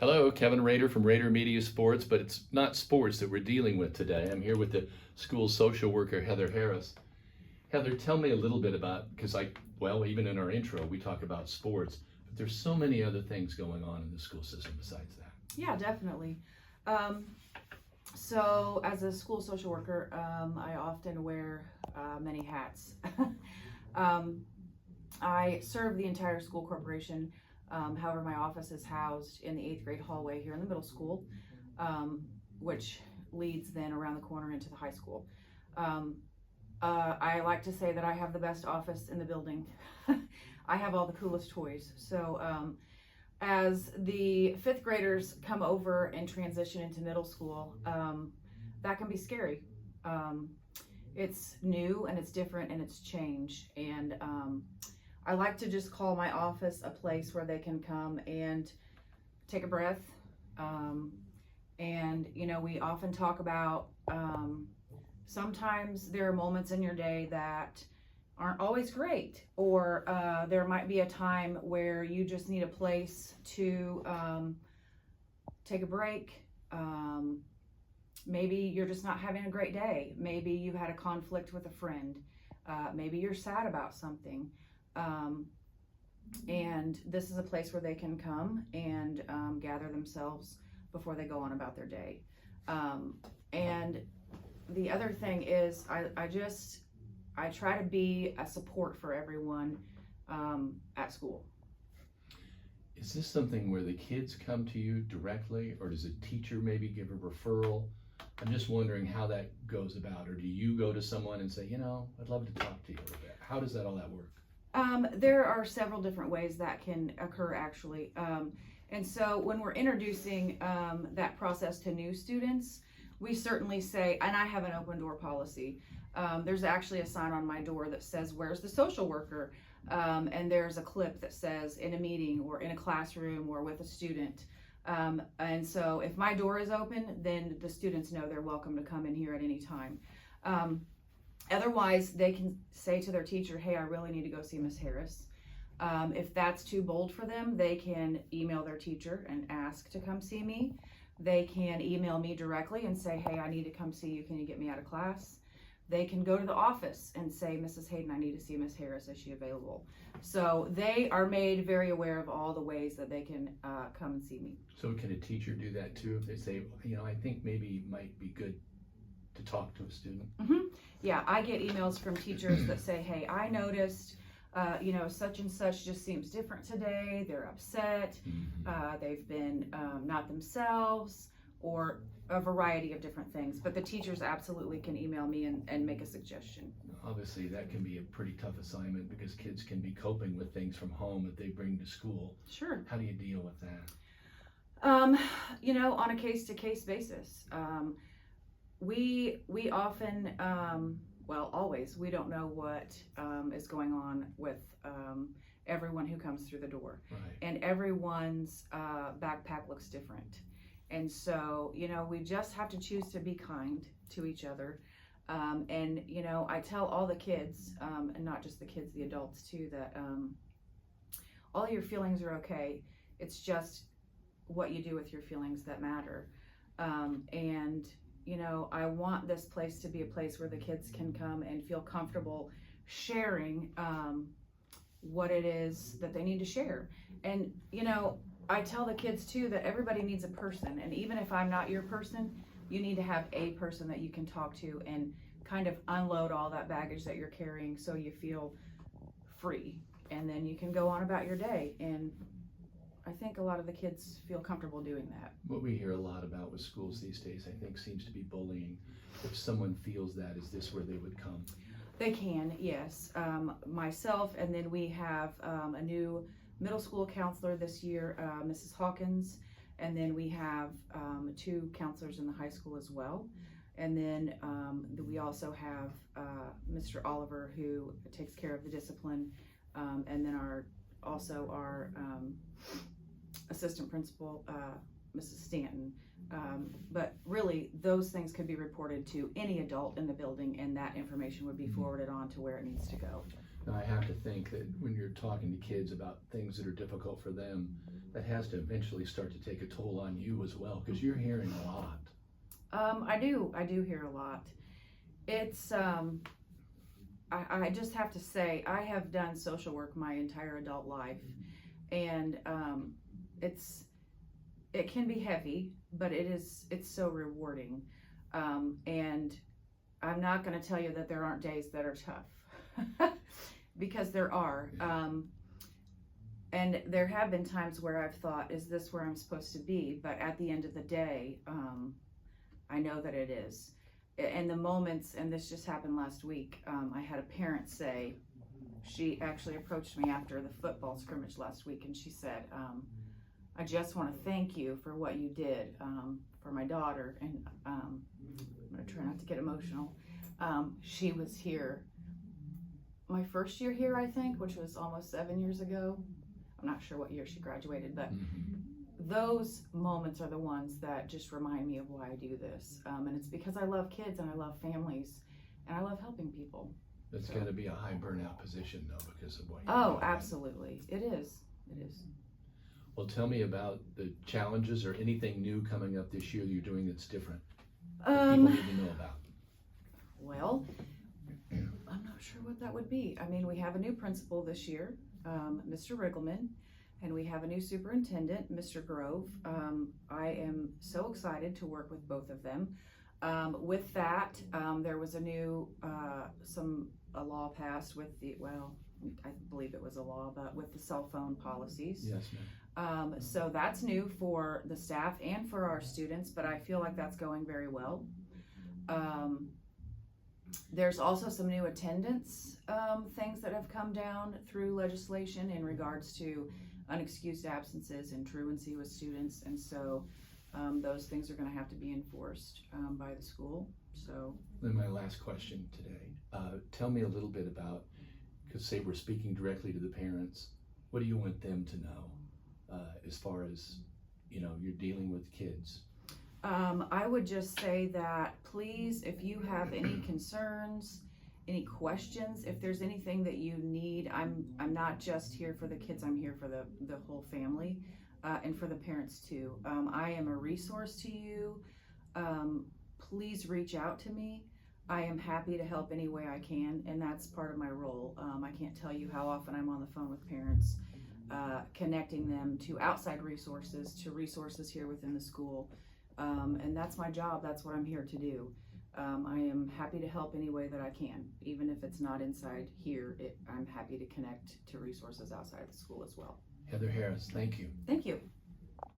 Hello, Kevin Rader from Rader Media Sports, but it's not sports that we're dealing with today. I'm here with the school social worker, Heather Harris. Heather, tell me a little bit about, because even in our intro, we talk about sports, but there's so many other things going on in the school system besides that. Yeah, definitely. So as a school social worker, I often wear many hats. I serve the entire school corporation. However, my office is housed in the 8th grade hallway here in the middle school, which leads then around the corner into the high school. I like to say that I have the best office in the building. I have all the coolest toys. So as the 5th graders come over and transition into middle school, that can be scary. It's new and it's different and it's change. And I like to just call my office a place where they can come and take a breath. And, we often talk about sometimes there are moments in your day that aren't always great, or there might be a time where you just need a place to take a break. Maybe you're just not having a great day. Maybe you had a conflict with a friend. Maybe you're sad about something. And this is a place where they can come and gather themselves before they go on about their day. And the other thing is I try to be a support for everyone at school. Is this something where the kids come to you directly, or does a teacher maybe give a referral? I'm just wondering how that goes about, or do you go to someone and say, I'd love to talk to you a little bit? How does all that work? There are several different ways that can occur, actually. And so when we're introducing that process to new students, we certainly say, and I have an open door policy. There's actually a sign on my door that says, "Where's the social worker?" And there's a clip that says, "In a meeting or in a classroom or with a student." And so if my door is open, then the students know they're welcome to come in here at any time. Otherwise, they can say to their teacher, "Hey, I really need to go see Miss Harris." If that's too bold for them, they can email their teacher and ask to come see me. They can email me directly and say, "Hey, I need to come see you. Can you get me out of class?" They can go to the office and say, "Mrs. Hayden, I need to see Miss Harris. Is she available?" So they are made very aware of all the ways that they can come and see me. So can a teacher do that too if they say, I think maybe it might be good to talk to a student? Mm-hmm. Yeah, I get emails from teachers that say, "Hey, I noticed, such and such just seems different today. They're upset. They've been not themselves," or a variety of different things. But the teachers absolutely can email me and make a suggestion. Obviously, that can be a pretty tough assignment because kids can be coping with things from home that they bring to school. Sure. How do you deal with that? On a case-to-case basis. We often, always, we don't know what is going on with everyone who comes through the door. Right. And everyone's backpack looks different. And so, we just have to choose to be kind to each other. And I tell all the kids, and not just the kids, the adults too, that all your feelings are okay. It's just what you do with your feelings that matter. And I want this place to be a place where the kids can come and feel comfortable sharing what it is that they need to share. And, I tell the kids too that everybody needs a person. And even if I'm not your person, you need to have a person that you can talk to and kind of unload all that baggage that you're carrying so you feel free. And then you can go on about your day. And I think a lot of the kids feel comfortable doing that. What we hear a lot about with schools these days, I think, seems to be bullying. If someone feels that, is this where they would come? They can, yes. Myself, and then we have a new middle school counselor this year, Mrs. Hawkins, and then we have 2 counselors in the high school as well. And then we also have Mr. Oliver, who takes care of the discipline, and then our assistant principal, Mrs. Stanton. But really, those things could be reported to any adult in the building, and that information would be forwarded on to where it needs to go. Now, I have to think that when you're talking to kids about things that are difficult for them, that has to eventually start to take a toll on you as well, because you're hearing a lot. I do hear a lot. It's, I just have to say, I have done social work my entire adult life, and it can be heavy, but it's so rewarding. And I'm not going to tell you that there aren't days that are tough, because there are. And there have been times where I've thought, is this where I'm supposed to be? But at the end of the day, I know that it is. And the moments, and this just happened last week, I had a parent say, she actually approached me after the football scrimmage last week, and she said, I just want to thank you for what you did for my daughter. And I'm going to try not to get emotional. She was here my first year here, I think, which was almost 7 years ago. I'm not sure what year she graduated, but those moments are the ones that just remind me of why I do this. And it's because I love kids and I love families and I love helping people. That's got to be a high burnout position, though, because of what you're Oh, doing. absolutely. It is. It is. Well, tell me about the challenges or anything new coming up this year that you're doing that's different that people need to know about. Well, I'm not sure what that would be. I mean, we have a new principal this year, Mr. Riggleman, and we have a new superintendent, Mr. Grove. I am so excited to work with both of them. With that, there was a new, a law passed with the, well, I believe it was a law, but with the cell phone policies. Yes, ma'am. So that's new for the staff and for our students, but I feel like that's going very well. There's also some new attendance things that have come down through legislation in regards to unexcused absences and truancy with students, and so those things are going to have to be enforced by the school. So Then my last question today, tell me a little bit about, because say we're speaking directly to the parents, what do you want them to know as far as, you know, you're dealing with kids? I would just say that please, if you have any concerns, any questions, if there's anything that you need, I'm not just here for the kids, I'm here for the whole family and for the parents too. I am a resource to you. Please reach out to me. I am happy to help any way I can, and that's part of my role. I can't tell you how often I'm on the phone with parents, connecting them to outside resources, to resources here within the school. And that's my job. That's what I'm here to do. I am happy to help any way that I can, even if it's not inside here. I'm happy to connect to resources outside the school as well. Heather Harris, thank you. Thank you.